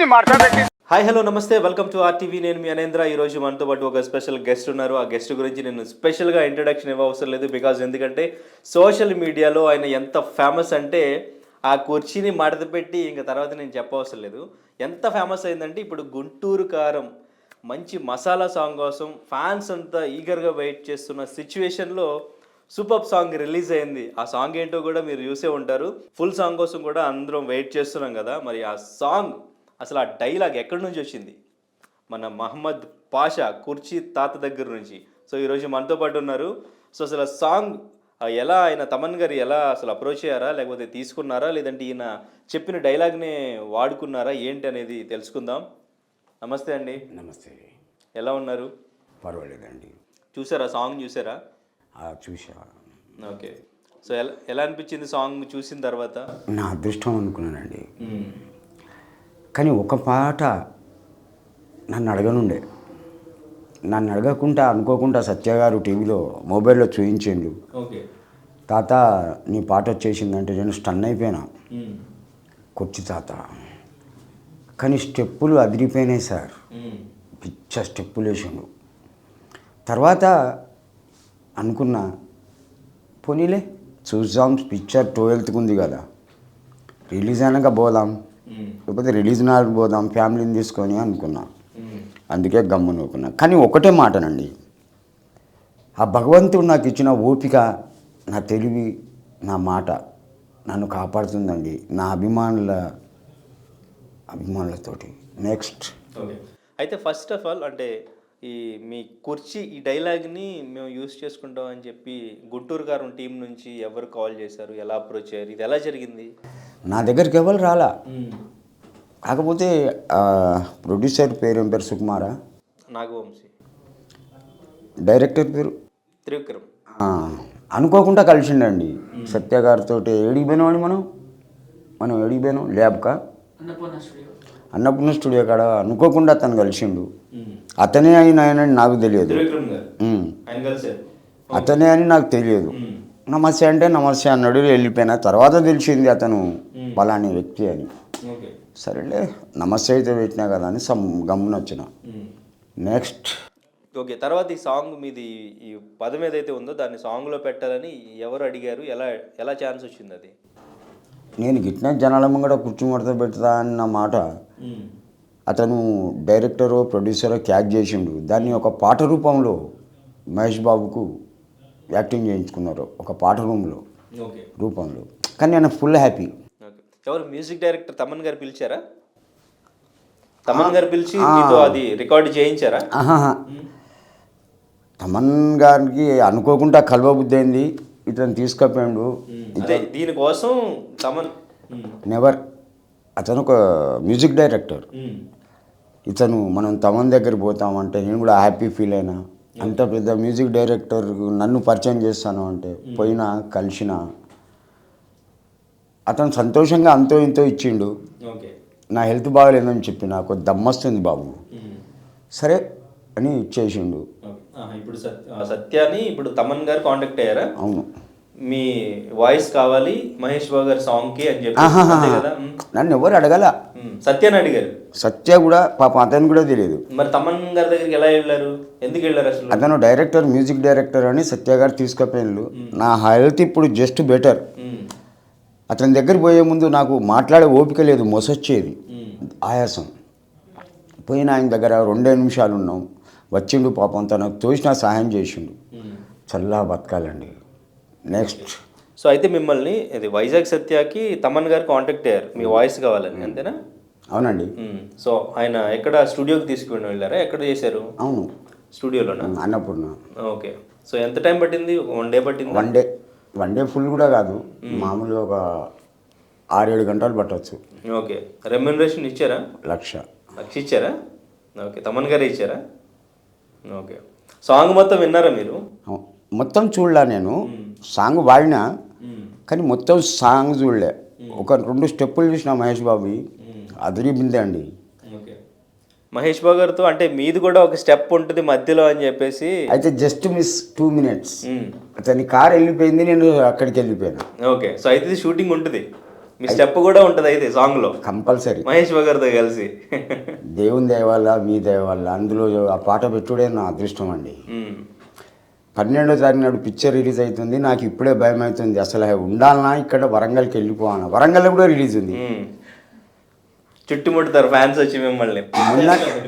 ఏంది మాట్లాడబెట్టి. Hi hello నమస్తే, welcome to RTV. నేను మీ అనేంద్ర. ఈరోజు మనతో పాటు ఒక స్పెషల్ గెస్ట్ ఉన్నారు. ఆ గెస్ట్ గురించి నేను స్పెషల్గా ఇంట్రడక్షన్ ఇవ్వవసరం లేదు, బికాజ్ ఎందుకంటే సోషల్ మీడియాలో ఆయన ఎంత ఫేమస్ అంటే ఆ కుర్చీని మడత పెట్టి ఇంకా తర్వాత నేను చెప్పవసరం లేదు. ఎంత ఫేమస్ అయిందంటే ఇప్పుడు గుంటూరు కారం మంచి మసాలా సాంగ్ కోసం ఫ్యాన్స్ అంతా ఈగర్గా వెయిట్ చేస్తున్న సిచ్యువేషన్లో సూపర్ సాంగ్ రిలీజ్ అయింది. ఆ సాంగ్ ఏంటో కూడా మీరు చూసే ఉంటారు. ఫుల్ సాంగ్ కోసం కూడా అందరం వెయిట్ చేస్తున్నాం కదా. మరి ఆ సాంగ్ అసలు ఆ డైలాగ్ ఎక్కడి నుంచి వచ్చింది? మన మహమ్మద్ పాషా కుర్చీ తాత దగ్గర నుంచి. సో ఈరోజు మనతో పాటు ఉన్నారు. సో అసలు ఆ సాంగ్ ఎలా ఆయన తమన్ గారు ఎలా అసలు అప్రోచ్ అయ్యారా, లేకపోతే తీసుకున్నారా, లేదంటే ఈయన చెప్పిన డైలాగ్నే వాడుకున్నారా ఏంటి అనేది తెలుసుకుందాం. నమస్తే అండి. నమస్తే. ఎలా ఉన్నారు? పర్వాలేదండి. చూసారా సాంగ్? చూసారా? చూసా. ఓకే. సో ఎలా ఎలా అనిపించింది సాంగ్ చూసిన తర్వాత? నా అదృష్టం అనుకున్నానండి. కానీ ఒక పాట నన్ను అడగనుండే. నన్ను అడగకుండా అనుకోకుండా సత్య గారు టీవీలో మొబైల్లో చూపించిండు. ఓకే. తాత నీ పాట వచ్చేసిందంటే నేను స్టన్ అయిపోయినా. కొచ్చి తాత. కానీ స్టెప్పులు అదిరిపోయినాయి సార్. పిచ్చ స్టెప్పులు వేసిండు. తర్వాత అనుకున్నా పోనీలే చూద్దాం, పిక్చర్ 12th ఉంది కదా, రిలీజ్ అయినాక పోదాం, లేకపోతే రిలీజ్ నాడు పోదాం ఫ్యామిలీని తీసుకొని అనుకున్నా. అందుకే గమ్మునుకున్నా. కానీ ఒకటే మాటనండి, ఆ భగవంతుడు నాకు ఇచ్చిన ఓపిక, నా తెలివి, నా మాట నన్ను కాపాడుతుందండి నా అభిమానులతోటి. Next okay. అయితే ఫస్ట్ ఆఫ్ ఆల్ అంటే ఈ మీ కుర్చీ ఈ డైలాగ్ని మేము యూస్ చేసుకుంటాం అని చెప్పి గుంటూరు కారం టీం నుంచి ఎవరు కాల్ చేశారు, ఎలా అప్రోచ్ అయ్యారు, ఇది ఎలా జరిగింది? నా దగ్గరికి ఎవరు రాలా. కాకపోతే ప్రొడ్యూసర్ పేరు ఏం పేరు? సుకుమారా? నాగవంశీ. డైరెక్టర్ పేరు త్రివిక్రమ్. అనుకోకుండా కలిసిండండి సత్య గారితో. ఏడికి పోయినామండి మనం ఏడికి పోయినాం ల్యాబ్కా, అన్నపూర్ణ స్టూడియో కాడ అనుకోకుండా అతను కలిసిండు. అతనే ఆయన నాకు తెలియదు. అతనే అని నాకు తెలియదు. నమస్తే అంటే నమస్తే అన్నాడు, వెళ్ళిపోయినా. తర్వాత తెలిసింది అతను పలాని వ్యక్తి అని. సరేలే నమస్తే అయితే పెట్టినా కదా అని గమ్మున వచ్చిన. Next okay. తర్వాత ఈ సాంగ్ మీది ఈ పదం ఏదైతే ఉందో దాన్ని సాంగ్లో పెట్టాలని ఎవరు అడిగారు, ఎలా ఎలా ఛాన్స్ వచ్చింది అది? నేను గిట్టిన జనాల ముంగడ కుర్చీ ముడత పెడతా అన్న మాట అతను డైరెక్టరో ప్రొడ్యూసరో క్యాచ్ చేసిండు. దాన్ని ఒక పాట రూపంలో మహేష్ బాబుకు యాక్టింగ్ చేయించుకున్నారు, ఒక పాట రూపంలో. కానీ నేను ఫుల్ హ్యాపీ. ఎవరు మ్యూజిక్ డైరెక్టర్? తమన్ గారు పిలిచారా? తమన్ గారు పిలిచి మీతో అది రికార్డ్ చేయించారా? తమన్ గారికి అనుకోకుండా కలవబుద్ధి అయింది, ఇతను తీసుకుపోయాడు. దీనికోసం తమన్ నెవర్. అతను ఒక మ్యూజిక్ డైరెక్టర్. ఇతను మనం తమన్ దగ్గర పోతామంటే నేను కూడా హ్యాపీ ఫీల్ అయినా. అంత పెద్ద మ్యూజిక్ డైరెక్టర్ నన్ను పరిచయం చేస్తాను అంటే పోయినా కలిసిన. అతను సంతోషంగా అంతో ఇంతో ఇచ్చిండు. నా హెల్త్ బాగాలేదని చెప్పి నాకు దమ్మొస్తుంది బాబు, సరే అని ఇచ్చేసిండు. ఇప్పుడు సత్యాని ఇప్పుడు తమన్ గారు కాంటాక్ట్ అయ్యారా? అవును. మీ వాయిస్ కావాలి మహేష్ బాబు గారి సాంగ్కి అని చెప్పి నన్ను ఎవరు అడగల, సత్యాన్ని అడిగారు. సత్య కూడా పాప అతను కూడా తెలియదు. మరి తమన్ గారి దగ్గరికి ఎలా వెళ్ళారు, ఎందుకు వెళ్ళారు అసలు? అతను డైరెక్టర్, మ్యూజిక్ డైరెక్టర్ అని సత్య గారు తీసుకుపోయినారు. నా హెల్త్ ఇప్పుడు జస్ట్ బెటర్. అతని దగ్గర పోయే ముందు నాకు మాట్లాడే ఓపిక లేదు, మొసొచ్చేది, ఆయాసం. పోయిన ఆయన దగ్గర 2 నిమిషాలు ఉన్నాం. వచ్చిండు పాపం, తనకు తోచిన సహాయం చేసిండు. చల్లా బతకాలండి. నెక్స్ట్ సో అయితే మిమ్మల్ని ఇది వైజాగ్ సత్యాకి తమన్ గారు కాంటాక్ట్ అయ్యారు మీ వాయిస్ కావాలని, అంతేనా? అవునండి. సో ఆయన ఎక్కడ స్టూడియోకి తీసుకుని వెళ్ళారా, ఎక్కడ చేశారు? అవును, స్టూడియోలోనా? అన్నపూర్ణ. ఓకే. సో ఎంత టైం పట్టింది? 1 డే పట్టింది? 1 డే ఫుల్ కూడా కాదు, మామూలుగా ఒక 6-7 గంటలు పట్టవచ్చు. ఓకే. రెమ్యూనరేషన్ ఇచ్చారా? 1,00,000 ఇచ్చారా? ఓకే. తమన్ గారే ఇచ్చారా? ఓకే. సాంగ్ మొత్తం విన్నారా మీరు? మొత్తం చూడలే నేను. సాంగ్ వాడినా కానీ మొత్తం సాంగ్ చూడలే. ఒక 2 స్టెప్పులు చూసిన మహేష్ బాబు, అదిరిపోయింది అండి. ఓకే. మహేష్ బాబు గారితో అంటే మీది కూడా ఒక స్టెప్ ఉంటుంది మధ్యలో అని చెప్పేసి అయితే జస్ట్ మిస్ 2 minutes అతని కార్ వెళ్ళిపోయింది, నేను అక్కడికి వెళ్ళిపోయాను. ఓకే. సో అయితే ఇది షూటింగ్ ఉంటుంది మీ స్టెప్ కూడా ఉంటుంది అయితే సాంగ్లో కంపల్సరీ మహేష్ బాబు గారితో కలిసి. దేవుని దయ వల్ల మీ దయ వల్ల అందులో ఆ పాట పెట్టుడే నా అదృష్టం అండి. 12వ తారీఖు నాడు పిక్చర్ రిలీజ్ అవుతుంది. నాకు ఇప్పుడే భయం అవుతుంది, అసలు ఉండాలన్నా ఇక్కడ వరంగల్కి వెళ్ళిపోవాలా. వరంగల్లో కూడా రిలీజ్ ఉంది. చుట్టుముట్టుతారు ఫ్యాన్స్ వచ్చి మిమ్మల్ని.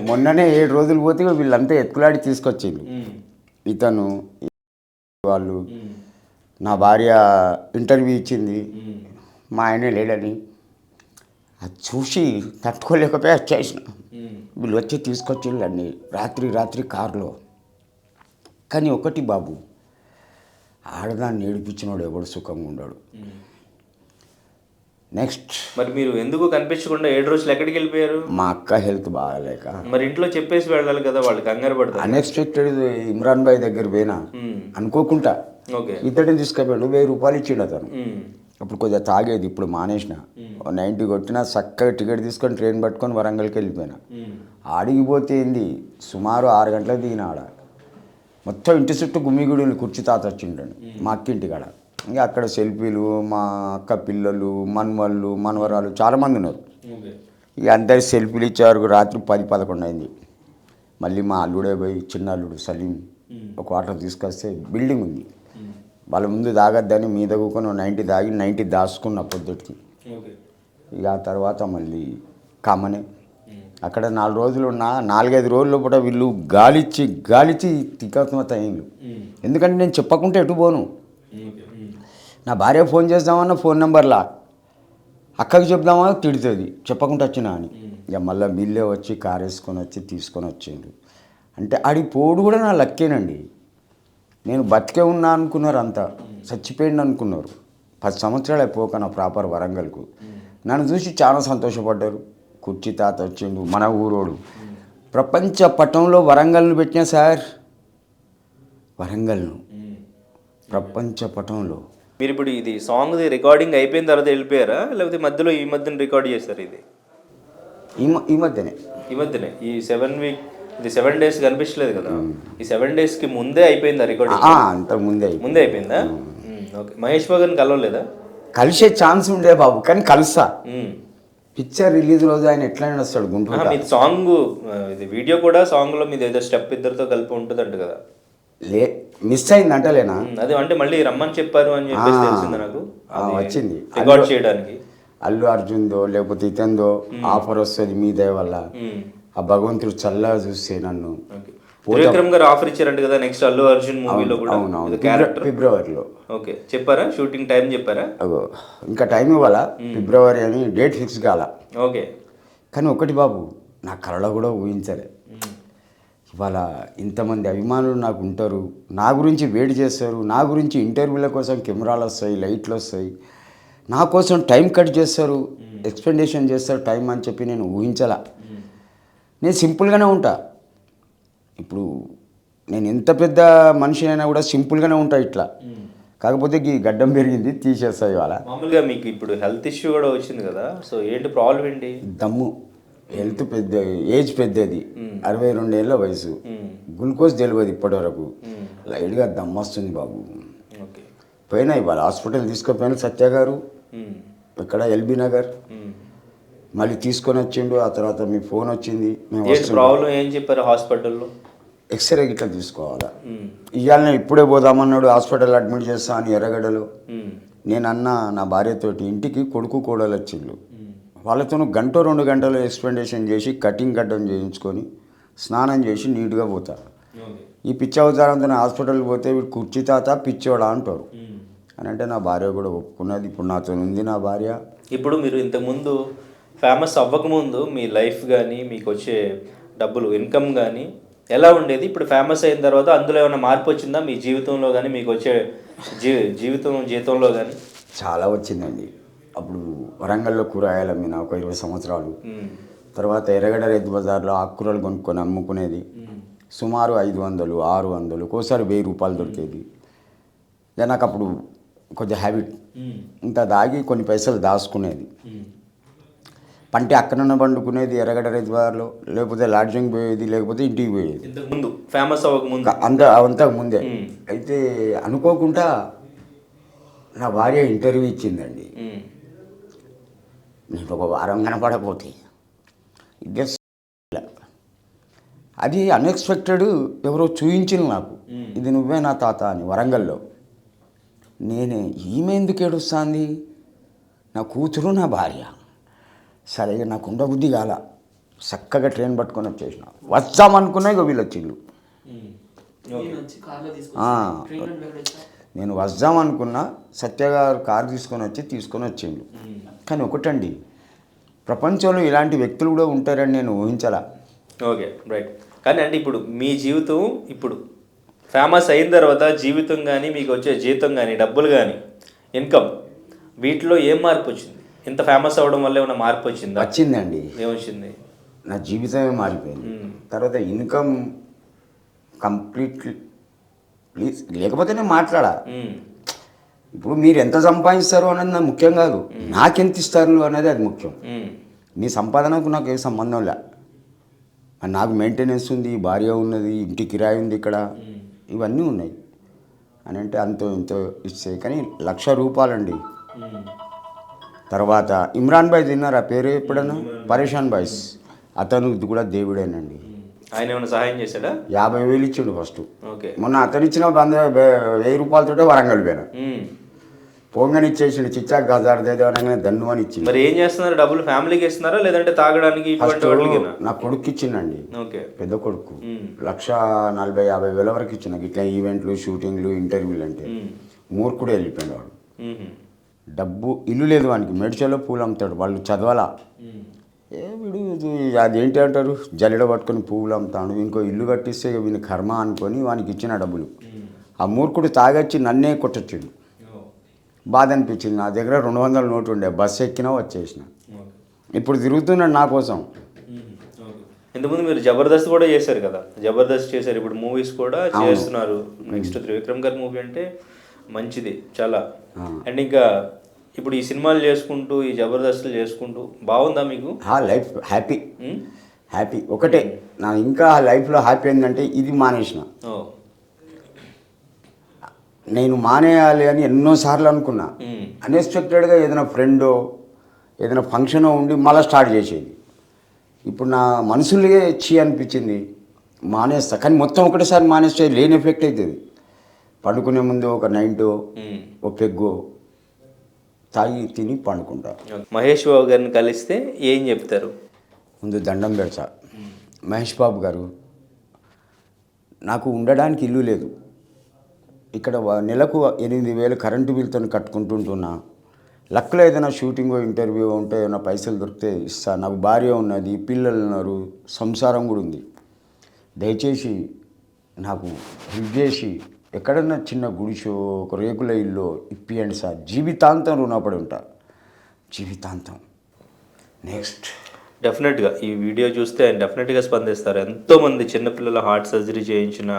మొన్ననే 7 రోజులు పోతే వీళ్ళంతా ఎత్తులాడి తీసుకొచ్చిండు. ఇతను వాళ్ళు నా భార్య ఇంటర్వ్యూ ఇచ్చింది, మా ఆయన లేడని. అది చూసి తట్టుకోలేకపోయి వచ్చేసిన. వీళ్ళు వచ్చి తీసుకొచ్చిండు అన్ని రాత్రి కారులో. కానీ ఒకటి బాబు, ఆడదాన్ని ఏడిపించినోడు ఎవడు సుఖంగా ఉన్నాడు. నెక్స్ట్ మరి మీరు ఎందుకు కనిపించకుండా 7 రోజులు ఎక్కడికి వెళ్ళిపోయారు? మా అక్క హెల్త్ బాగాలేక. మరి ఇంట్లో చెప్పేసి వెళ్ళాలి కదా, వాళ్ళు కంగారు పడతారు. అన్ఎక్స్పెక్టెడ్ ఇమ్రాన్ భాయ్ దగ్గర పోయినా అనుకోకుండా. ఇతడిని తీసుకుపోయాడు, 1000 రూపాయలు ఇచ్చిండు అతను. అప్పుడు కొద్దిగా తాగేది, ఇప్పుడు మానేసిన. 90 కొట్టినా చక్కగా టికెట్ తీసుకొని ట్రైన్ పట్టుకొని వరంగల్కి వెళ్ళిపోయినా. ఆడిగిపోతే ఏంది, సుమారు 6 గంటలకు దిగిన ఆడ. మొత్తం ఇంటి చుట్టూ గుమ్మిగుడులు కుర్చీ తాత వచ్చిండండి మా అక్కింటి కాడ. ఇంకా అక్కడ సెల్ఫీలు, మా అక్క పిల్లలు, మనవళ్ళు మనవరాలు చాలామంది ఉన్నారు. ఇక అందరు సెల్ఫీలు ఇచ్చారు. రాత్రి 10-11 అయింది. మళ్ళీ మా అల్లుడే పోయి, చిన్న అల్లుడు సలీం ఒక వాటర్ తీసుకొస్తే బిల్డింగ్ ఉంది, వాళ్ళ ముందు తాగద్దని మీద కూకొని 90 తాగి 90 దాచుకున్న పొద్దుటికి. ఇక ఆ తర్వాత మళ్ళీ కామనే అక్కడ 4 రోజులు ఉన్నా. 4-5 రోజుల్లో కూడా వీళ్ళు గాలిచ్చి తిక్కమత అయ్యిండు. ఎందుకంటే నేను చెప్పకుంటే ఎటు పోను. నా భార్య ఫోన్ చేద్దామన్నా ఫోన్ నెంబర్లా, అక్కకి చెప్దామన్నా తిడుతుంది చెప్పకుండా వచ్చినా అని. ఇక మళ్ళీ వీళ్ళే వచ్చి కారు వేసుకొని వచ్చి తీసుకొని వచ్చిండు. అంటే ఆడికి పోడు కూడా నా లక్కేనండి. నేను బతికే ఉన్నా అనుకున్నారు, అంతా చచ్చిపోయింది అనుకున్నారు. 10 సంవత్సరాలు అయిపోక నా ప్రాపర్ వరంగల్కు. నన్ను చూసి చాలా సంతోషపడ్డారు. కుర్చీ తాత వచ్చిండు, మన ఊరోడు. ప్రపంచ పటంలో వరంగల్ను పెట్టినా సార్, వరంగల్ను ప్రపంచ పటంలో. మీరు ఇప్పుడు ఇది సాంగ్ది రికార్డింగ్ అయిపోయిన తర్వాత వెళ్ళిపోయారా, లేకపోతే మధ్యలో ఈ మధ్యన రికార్డ్ చేస్తారు? ఇది ఈ మధ్యనే ఈ 7 days కనిపించలేదు కదా, ఈ 7 daysకి ముందే అయిపోయిందా రికార్డింగ్? అంత ముందే అయిపోయిందా? ఓకే. మహేష్ బాబు గారిని కలవలేదా? కలిసే ఛాన్స్ ఉండే బాబు, కానీ కలుస్తా. పిక్చర్ రిలీజ్ రోజు ఆయన ఎట్లయినా వస్తాడు గుంటూరు. మీ సాంగ్ ఇది వీడియో కూడా సాంగ్లో మీది ఏదో స్టెప్ ఇద్దరితో కలిపి ఉంటుందంట కదా? మిస్ అయింది అంటలేనా? అది అంటే మళ్ళీ రమ్మని చెప్పారు అని చెప్పేసి తెలిసింది నాకు. వచ్చింది రికార్డ్ చేయడానికి. అల్లు అర్జున్దో లేకపోతే ఇతందో ఆఫర్ వస్తుంది మీ దయ వల్ల. ఆ భగవంతుడు చల్లగా చూస్తే నన్ను. త్రివిక్రమ్ గారు ఆఫర్ ఇచ్చారంట కదా నెక్స్ట్ అల్లు అర్జున్ మూవీలో కూడా క్యారెక్టర్. ఫిబ్రవరిలో. ఓకే, చెప్పారా? షూటింగ్ టైం చెప్పారా? ఇంకా టైం ఇవ్వాలా, ఫిబ్రవరి అని డేట్ ఫిక్స్ కాల. ఓకే. కానీ ఒకటి బాబు, నా కళలో కూడా ఊహించలే. ఇవాళ ఇంతమంది అభిమానులు నాకు ఉంటారు, నా గురించి వెయిట్ చేస్తారు, నా గురించి ఇంటర్వ్యూల కోసం కెమెరాలు వస్తాయి, లైట్లు వస్తాయి, నా కోసం టైం కట్ చేస్తారు, ఎక్స్పెండేషన్ చేస్తారు టైం అని చెప్పి నేను ఊహించలా. నేను సింపుల్గానే ఉంటా. ఇప్పుడు నేను ఎంత పెద్ద మనిషి అయినా కూడా సింపుల్గానే ఉంటా ఇట్లా. కాకపోతే ఈ గడ్డం పెరిగింది, తీసేస్తాయి ఇవాళ. మామూలుగా మీకు ఇప్పుడు హెల్త్ ఇష్యూ కూడా వచ్చింది కదా, సో ఏంటి ప్రాబ్లం ఏంటి? దమ్ము, హెల్త్ పెద్ద, ఏజ్ పెద్దది, 62 ఏళ్ళ వయసు, గ్లూకోజ్ తెలియదు ఇప్పటివరకు, లైట్గా దమ్ము వస్తుంది బాబు. పోయినా ఇవాళ హాస్పిటల్ తీసుకుపోయిన సత్య గారు ఇక్కడ ఎల్బీ నగర్, మళ్ళీ తీసుకొని వచ్చిండు. ఆ తర్వాత మీ ఫోన్ వచ్చింది, ప్రాబ్లం ఏం చెప్పారు హాస్పిటల్లో? ఎక్స్రే గిట్లా తీసుకోవాలా, ఇవాళ ఇప్పుడే పోదామన్నాడు, హాస్పిటల్ అడ్మిట్ చేస్తా అని ఎర్రగడ్డలో. నేను అన్న నా భార్యతోటి, ఇంటికి కొడుకు కోడలు వచ్చిండు, వాళ్ళతో 1-2 గంటలు ఎక్స్పెండేషన్ చేసి కటింగ్ గడ్డం చేయించుకొని స్నానం చేసి నీట్గా పోతా. ఈ పిచ్చి అవతారంతో హాస్పిటల్కి పోతే వీడు కుర్చీ తాత పిచ్చోడా అంటారు అని. అంటే నా భార్య కూడా ఒప్పుకున్నది. ఇప్పుడు నాతో ఉంది నా భార్య. ఇప్పుడు మీరు ఇంతకుముందు ఫేమస్ అవ్వకముందు మీ లైఫ్ కానీ మీకు వచ్చే డబ్బులు ఇన్కమ్ కానీ ఎలా ఉండేది? ఇప్పుడు ఫేమస్ అయిన తర్వాత అందులో ఏమైనా మార్పు వచ్చిందా మీ జీవితంలో కానీ, మీకు వచ్చే జీవితంలో కానీ? చాలా వచ్చిందండి. అప్పుడు వరంగల్లో కూరగాయలు అమ్మిన ఒక 20 సంవత్సరాలు. తర్వాత ఎర్రగడ్డ రైతు బజార్లో ఆకుకూరలు కొనుక్కొని అమ్ముకునేది. సుమారు 500, 600, ఒక్కోసారి 1000 రూపాయలు దొరికేది. ఇక నాకు అప్పుడు కొంచెం హ్యాబిట్, ఇంత దాగి కొన్ని పైసలు దాచుకునేది. పంటే అక్కడనే పండుకునేది ఎర్రగడ్డ రైతు బజార్లో, లేకపోతే లాడ్జింగ్ పోయేది, లేకపోతే ఇంటికి పోయేది. ముందు ఫేమస్ అవ్వకముందు అంతకు ముందే. అయితే అనుకోకుండా నా భార్య ఇంటర్వ్యూ ఇచ్చిందండి. నీకు ఒక వారం కనపడకపోతే ఇదే అది అన్ఎక్స్పెక్టెడ్. ఎవరో చూయించింది నాకు, ఇది నువ్వే నా తాత అని, వరంగల్లో. నేనే ఈమె ఎందుకు ఏడుస్తుంది, నా కూతురు నా భార్య. సరే నాకు ఉండబుద్ధి కాల, చక్కగా ట్రైన్ పట్టుకొని వచ్చేసిన. వస్తామనుకున్నా ఇక వీళ్ళు వచ్చిండు. నేను వద్దామనుకున్నా, సత్యగారు కారు తీసుకొని వచ్చిండు. కానీ ఒకటండి, ప్రపంచంలో ఇలాంటి వ్యక్తులు కూడా ఉంటారని నేను ఊహించలా. Okay, right. కానీ అంటే ఇప్పుడు మీ జీవితం ఇప్పుడు ఫేమస్ అయిన తర్వాత జీవితం కానీ, మీకు వచ్చే జీతం కానీ, డబ్బులు కానీ, ఇన్కమ్, వీటిలో ఏం మార్పు వచ్చింది? ఇంత ఫేమస్ అవ్వడం వల్ల ఏమైనా మార్పు వచ్చిందా? వచ్చిందండి. ఏమొచ్చింది? నా జీవితమే మారిపోయింది. తర్వాత ఇన్కమ్ కంప్లీట్లీ, ప్లీజ్ లేకపోతే నేను మాట్లాడా. ఇప్పుడు మీరు ఎంత సంపాదిస్తారు అనేది నాకు ముఖ్యం కాదు, నాకెంత ఇస్తారు అనేది అది ముఖ్యం. మీ సంపాదనకు నాకు ఏ సంబంధం లే. నాకు మెయింటెనెన్స్ ఉంది, భార్య ఉన్నది, ఇంటి కిరాయి ఉంది, ఇక్కడ ఇవన్నీ ఉన్నాయి అని అంటే అంతో ఇంతో ఇస్తే. కానీ ₹1,00,000 తర్వాత ఇమ్రాన్ భాయ్ తిన్నారు, ఆ పేరు ఎప్పుడన్నా, పరేషాన్ బాయ్స్, అతను కూడా దేవుడేనండి. ఆయన ఏమైనా సహాయం చేశాడా? 50,000 ఇచ్చిండు ఫస్ట్. ఓకే. మొన్న అతను ఇచ్చిన ₹1,000 వరంగల్ పోయినా, పొంగని ఇచ్చేసిండు. చిచ్చా గజార్దేదో అనగానే దండు అని ఇచ్చింది. మరి ఏం చేస్తున్నారు? డబ్బులు ఫ్యామిలీకి ఇస్తున్నారా లేదంటే తాగడానికి? నా కొడుకు ఇచ్చిండండి, పెద్ద కొడుకు. 1,40,000-50,000 వరకు ఇచ్చిన. ఇట్లా ఈవెంట్లు, షూటింగ్లు, ఇంటర్వ్యూలు అంటే మూర్ఖుడు వెళ్ళిపోయాడు వాడు. డబ్బు, ఇల్లు లేదు వానికి, మేడ్చల్లో పూలు అమ్ముతాడు. వాళ్ళు చదవాలా, వీడు అదేంటి అంటారు, జల్లెడ పట్టుకొని పువ్వులు అమ్ముతాడు. ఇంకో ఇల్లు కట్టిస్తే వీని కర్మ అనుకొని వానికి ఇచ్చిన డబ్బులు. ఆ మూర్ఖుడు తాగొచ్చి నన్నే కొట్టొచ్చిండు. బాధ అనిపించింది. నా దగ్గర 200 నోటు ఉండే, బస్సు ఎక్కినా వచ్చేసిన. ఇప్పుడు తిరుగుతున్నాడు నా కోసం. ఇంతకుముందు మీరు జబర్దస్త్ కూడా చేశారు కదా, జబర్దస్త్ చేశారు, ఇప్పుడు మూవీస్ కూడా చేస్తున్నారు. నెక్స్ట్ త్రివిక్రమ్ గారి మూవీ అంటే మంచిది చాలా. అండ్ ఇంకా ఇప్పుడు ఈ సినిమాలు చేసుకుంటూ, ఈ జబర్దస్త్లు చేసుకుంటూ బాగుందా మీకు? Life happy happy. ఒకటే నా ఇంకా లైఫ్లో హ్యాపీ ఏంటంటే ఇది మానేసిన. నేను మానేయాలి అని ఎన్నోసార్లు అనుకున్నా. అన్ఎక్స్పెక్టెడ్గా ఏదైనా ఫ్రెండో ఏదైనా ఫంక్షనో ఉండి మళ్ళీ స్టార్ట్ చేసేది. ఇప్పుడు నా మనసులే అనిపించింది, మానేస్తా. కానీ మొత్తం ఒకటేసారి మానేస్తే లేని ఎఫెక్ట్ అవుతుంది. పండుకునే ముందు ఒక నైంటో ఒక పెగ్గో తాగి తిని పండుకుంటా. మహేష్ బాబు గారిని కలిస్తే ఏం చెప్తారు? ముందు దండం పెడతా. మహేష్ బాబు గారు, నాకు ఉండడానికి ఇల్లు లేదు, ఇక్కడ నెలకు 8,000 కరెంటు బిల్తో కట్టుకుంటుంటున్నా. లక్లో ఏదైనా షూటింగో ఇంటర్వ్యూ ఉంటే ఏమైనా పైసలు దొరికితే ఇస్తా. నాకు భార్య ఉన్నది, పిల్లలు ఉన్నారు, సంసారం కూడా ఉంది. దయచేసి నాకు హెల్ప్ చేసి ఎక్కడన్నా చిన్న గుడిసో ఒక రేకుల ఇల్లు ఇప్పియండి సార్. జీవితాంతం రుణపడి ఉంటా, జీవితాంతం. నెక్స్ట్ డెఫినెట్గా ఈ వీడియో చూస్తే ఆయన డెఫినెట్గా స్పందిస్తారు. ఎంతోమంది చిన్నపిల్లల హార్ట్ సర్జరీ చేయించిన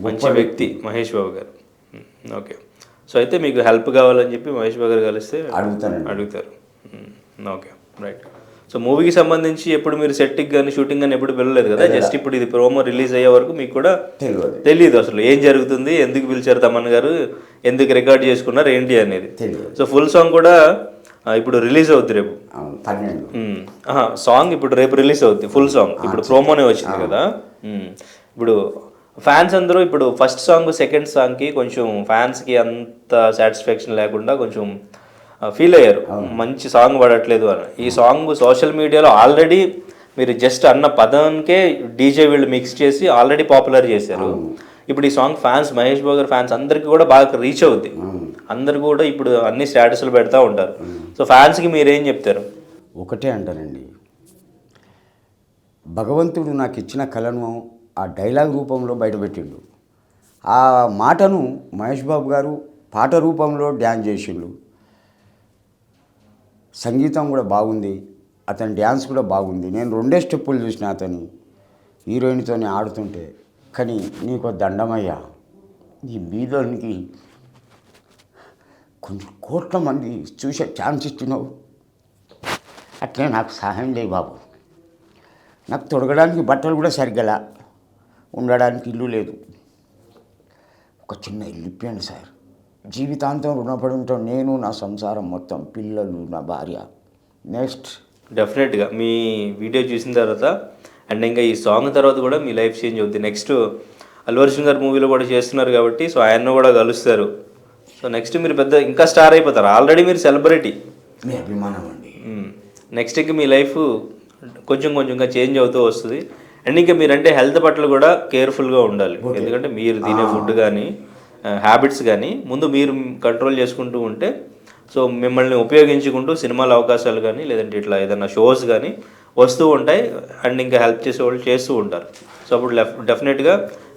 మంచి వ్యక్తి మహేష్ బాబు గారు. ఓకే, సో అయితే మీకు హెల్ప్ కావాలని చెప్పి మహేష్ బాబు గారు కలిస్తే అడుగుతారు. Okay, right. సో మూవీకి సంబంధించి ఎప్పుడు మీరు సెట్కి కానీ షూటింగ్ కానీ ఎప్పుడు వెళ్ళలేదు కదా, జస్ట్ ఇప్పుడు ఇది ప్రోమో రిలీజ్ అయ్యే వరకు మీకు కూడా తెలియదు అసలు ఏం జరుగుతుంది, ఎందుకు పిలిచారు తమన్ గారు, ఎందుకు రికార్డ్ చేసుకున్నారు ఏంటి అనేది. సో ఫుల్ సాంగ్ కూడా ఇప్పుడు రిలీజ్ అవుద్ది రేపు. సాంగ్ ఇప్పుడు రేపు రిలీజ్ అవుద్ది, ఫుల్ సాంగ్. ఇప్పుడు ప్రోమోనే వచ్చింది కదా. ఇప్పుడు ఫ్యాన్స్ అందరూ ఇప్పుడు ఫస్ట్ సాంగ్ సెకండ్ సాంగ్కి కొంచెం ఫ్యాన్స్కి అంత సాటిస్ఫాక్షన్ లేకుండా కొంచెం ఫీల్ అయ్యారు, మంచి సాంగ్ పడట్లేదు అని. ఈ సాంగ్ సోషల్ మీడియాలో ఆల్రెడీ మీరు జస్ట్ అన్న పదంకే డీజే వీళ్ళు మిక్స్ చేసి ఆల్రెడీ పాపులర్ చేశారు. ఇప్పుడు ఈ సాంగ్ ఫ్యాన్స్, మహేష్ బాబు గారి ఫ్యాన్స్ అందరికీ కూడా బాగా రీచ్ అవుద్ది. అందరు కూడా ఇప్పుడు అన్ని స్టేటస్లు పెడతా ఉంటారు. సో ఫ్యాన్స్కి మీరేం చెప్తారు? ఒకటే అంటారండి, భగవంతుడు నాకు ఇచ్చిన కళను ఆ డైలాగ్ రూపంలో బయటపెట్టిండు. ఆ మాటను మహేష్ బాబు గారు పాట రూపంలో డ్యాన్స్ చేసిండు. సంగీతం కూడా బాగుంది, అతని డ్యాన్స్ కూడా బాగుంది. నేను 2 స్టెప్పులు చూసిన అతని హీరోయిన్తో ఆడుతుంటే. కానీ నీకు దండమయ్యా, ఈ బీదోనికి కొంచెం కోట్ల మంది చూసే ఛాన్స్ ఇచ్చినావు, అట్లే నాకు సహాయం చేయి బాబు. నాకు తొడగడానికి బట్టలు కూడా సరిగ్గా, ఉండడానికి ఇల్లు లేదు, ఒక చిన్న ఇల్లు ఇప్పియండి సార్. జీవితాంతం రుణపడి ఉంటాం, నేను నా సంసారం మొత్తం, పిల్లలు, నా భార్య, నెక్స్ట్ డెఫినెట్గా మీ వీడియో చూసిన తర్వాత అండ్ ఇంకా ఈ సాంగ్ తర్వాత కూడా మీ లైఫ్ చేంజ్ అవుతుంది. నెక్స్ట్ అల్లు అర్జున్ గారు మూవీలో కూడా చేస్తున్నారు కాబట్టి సో ఆయన్ను కూడా కలుస్తారు. సో నెక్స్ట్ మీరు పెద్ద ఇంకా స్టార్ అయిపోతారు. ఆల్రెడీ మీరు సెలబ్రిటీ. మీ అభిమానం అండి. నెక్స్ట్ ఇంకా మీ లైఫ్ కొంచెం కొంచెంగా చేంజ్ అవుతూ వస్తుంది. అండ్ ఇంకా మీరంటే హెల్త్ పట్ల కూడా కేర్ఫుల్గా ఉండాలి. ఎందుకంటే మీరు తినే ఫుడ్ కానీ హ్యాబిట్స్ కానీ ముందు మీరు కంట్రోల్ చేసుకుంటూ ఉంటే సో మిమ్మల్ని ఉపయోగించుకుంటూ సినిమాల అవకాశాలు కానీ లేదంటే ఇట్లా ఏదైనా షోస్ కానీ వస్తూ ఉంటాయి. అండ్ ఇంకా హెల్ప్ చేసే వాళ్ళు చేస్తూ ఉంటారు. సో అప్పుడు డెఫినెట్గా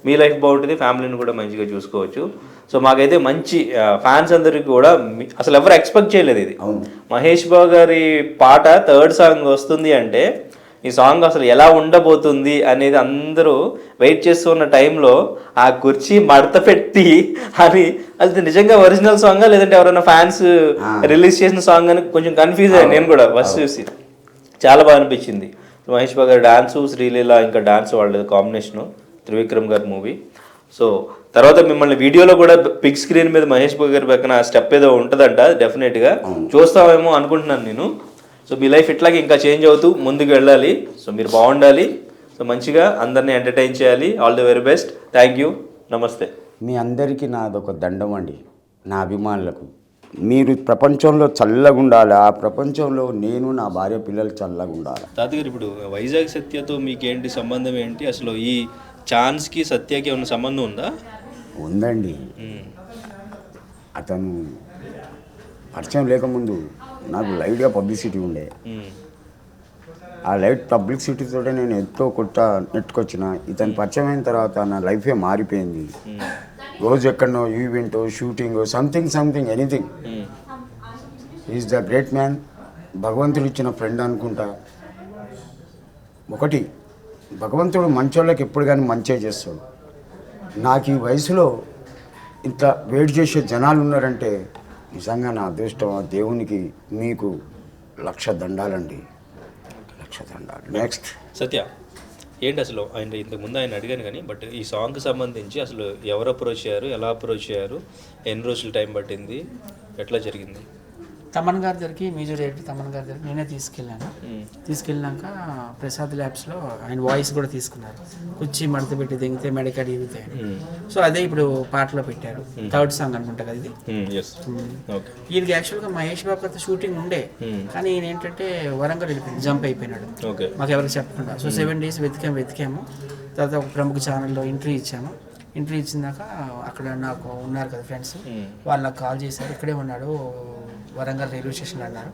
మీ లైఫ్ బాగుంటుంది, ఫ్యామిలీని కూడా మంచిగా చూసుకోవచ్చు. సో మాకైతే మంచి ఫ్యాన్స్ అందరికి కూడా అసలు ఎవరు ఎక్స్పెక్ట్ చేయలేదు ఇది. మహేష్ బాబు గారి పాట థర్డ్ సాంగ్ వస్తుంది అంటే ఈ సాంగ్ అసలు ఎలా ఉండబోతుంది అనేది అందరూ వెయిట్ చేస్తున్న టైంలో ఆ కుర్చీ మడత పెట్టి అని అది నిజంగా ఒరిజినల్ సాంగా లేదంటే ఎవరైనా ఫ్యాన్స్ రిలీజ్ చేసిన సాంగ్ అని కొంచెం కన్ఫ్యూజ్ అయ్యాను నేను కూడా ఫస్ట్ చూసి. చాలా బాగా అనిపించింది. మహేష్ బాబు గారి డాన్సు, శ్రీలీల ఇంకా డాన్స్ వాళ్ళది కాంబినేషను, త్రివిక్రమ్ గారి మూవీ. సో తర్వాత మిమ్మల్ని వీడియోలో కూడా బిగ్ స్క్రీన్ మీద మహేష్ బాబు గారి పక్కన స్టెప్ ఏదో ఉంటుందంట, డెఫినెట్గా చూస్తామేమో అనుకుంటున్నాను నేను. సో మీ లైఫ్ ఇట్లాగే ఇంకా చేంజ్ అవుతూ ముందుకు వెళ్ళాలి. సో మీరు బాగుండాలి. సో మంచిగా అందరినీ ఎంటర్టైన్ చేయాలి. All the very best. Thank you. నమస్తే. మీ అందరికీ నాదొక దండం అండి, నా అభిమానులకు. మీరు ప్రపంచంలో చల్లగా ఉండాలి, ఆ ప్రపంచంలో నేను నా భార్య పిల్లలు చల్లగా ఉండాలి. తాతగారు ఇప్పుడు వైజాగ్ సత్యతో మీకేంటి సంబంధం ఏంటి? అసలు ఈ ఛాన్స్కి సత్యకి ఏమైనా సంబంధం ఉందా? ఉందండి. అతను పరిచయం లేకముందు నాకు లైట్గా పబ్లిసిటీ ఉండే. ఆ లైట్ పబ్లిసిటీతో నేను ఎంతో కొత్త నెట్టుకొచ్చిన. ఇతను పరిచయం అయిన తర్వాత నా లైఫే మారిపోయింది. రోజు ఎక్కడనో event, shooting, something anything. Is the great man. భగవంతుడు ఇచ్చిన ఫ్రెండ్ అనుకుంటా. ఒకటి, భగవంతుడు మంచోళ్ళకి ఎప్పుడు కానీ మంచే చేస్తాడు. నాకు ఈ వయసులో ఇంత వెయిట్ చేసే జనాలు ఉన్నారంటే నిజంగా నా అదృష్టం. ఆ దేవునికి మీకు 1,00,000 దండాలండి, 1,00,000 దండాలు. నెక్స్ట్ సత్య ఏంటి అసలు ఆయన ఇంతకుముందు ఆయన అడిగాను కానీ బట్ ఈ సాంగ్కి సంబంధించి అసలు ఎవరు అప్రోచ్ అయ్యారు, ఎలా అప్రోచ్ అయ్యారు, ఎన్ని రోజులు టైం పట్టింది, ఎట్లా జరిగింది? తమన్ గారి దగ్గరికి, మ్యూజిక్ డైరెక్టర్ తమన్ గారి దగ్గరికి నేనే తీసుకెళ్ళాను. తీసుకెళ్ళినాక ప్రసాద్ ల్యాబ్స్లో ఆయన వాయిస్ కూడా తీసుకున్నారు. కుర్చీ మడత పెట్టి దిగితే మెడకాడ ఇరుగుతాయి. సో అదే ఇప్పుడు పాటలో పెట్టారు. థర్డ్ సాంగ్ అనుకుంటా కదా ఇది. ఈయనకి యాక్చువల్గా మహేష్ బాబు గారితో షూటింగ్ ఉండే, కానీ ఈయన ఏంటంటే వరంగల్ వెళ్ళిపోయింది, జంప్ అయిపోయినాడు మాకు ఎవరికి చెప్పకుండా. So 7 days వెతికాము. తర్వాత ఒక ప్రముఖ ఛానల్లో ఇంటర్వ్యూ ఇచ్చాము. ఇంటర్వ్యూ ఇచ్చినాక అక్కడ నాకు ఉన్నారు కదా ఫ్రెండ్స్, వాళ్ళు నాకు కాల్ చేశారు. ఇక్కడే ఉన్నాడు వరంగల్ రైల్వే స్టేషన్ అన్నారు.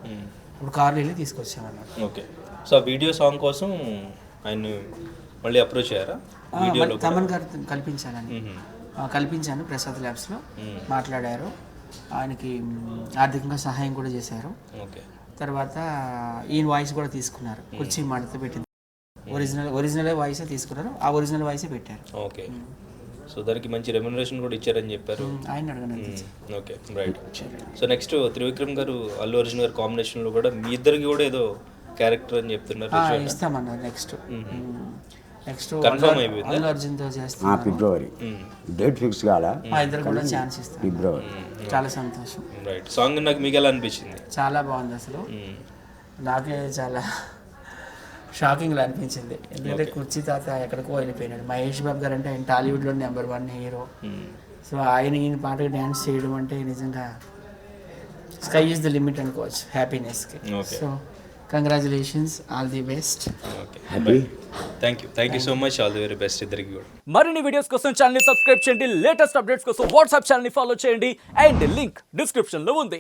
ఇప్పుడు కార్లో వెళ్ళి తీసుకొచ్చామన్నారు. ఓకే. సో ఆ వీడియో సాంగ్ కోసం ఆయన మళ్ళీ అప్రోచ్ అయ్యారా? తమన్ గారు కల్పించాను ప్రసాద్ ల్యాబ్స్లో. మాట్లాడారు. ఆయనకి ఆర్థికంగా సహాయం కూడా చేశారు. ఓకే. తర్వాత ఈయన వాయిస్ కూడా తీసుకున్నారు. కుర్చీ మడత పెట్టింది. ఒరిజినల్ వాయిసే తీసుకున్నారు. ఆ ఒరిజినల్ వాయిసే పెట్టారు. ఓకే. సో దానికి మంచి రెమ్యునరేషన్ కూడా ఇచ్చారని చెప్పారు. ఆయన అడగను. Okay, right. So next Trivikram గారు, అల్లు అర్జున్ గారు కాంబినేషన్లో కూడా మీ ఇద్దరికి కూడా ఏదో క్యారెక్టర్ అని చెప్తున్నారు. ఇస్తామన్నారు. నెక్స్ట్ కన్ఫర్మ్ అయిపోయింది. అల్లు అర్జున్తో చేస్తాం. ఫిబ్రవరి డేట్ ఫిక్స్ కాలా, మా ఇద్దరు కూడా ఛాన్స్ ఇస్తాం. ఫిబ్రవరి. చాలా సంతోషం. రైట్. సాంగ్ నాకు మీకు ఎలా అనిపించింది? చాలా బాగుంది. అసలు నాకే చాలా షాకింగ్గా అనిపించింది. ఎందుకంటే కుర్చీ తాత ఎక్కడికో వెళ్ళిపోయినాడు. మహేష్ బాబు గారు అంటే ఆయన టాలీవుడ్లో నెంబర్ 1 హీరో. సో ఈయన పాటకు డ్యాన్స్ చేయడం అంటే నిజంగా స్కై ఈజ్ ద లిమిట్ అనుకోవచ్చు హ్యాపీనెస్కి. So congratulations, all the best. Thank you so much. All the very best ఇద్దరికి కూడా. మరిన్ని వీడియోస్ కోసం ఛానల్ ని సబ్స్క్రైబ్ చేయండి. లేటెస్ట్ అప్డేట్స్ కోసం వాట్సాప్ ఛానల్ ని ఫాలో చేయండి. అండ్ లింక్ డిస్క్రిప్షన్ లో ఉంది.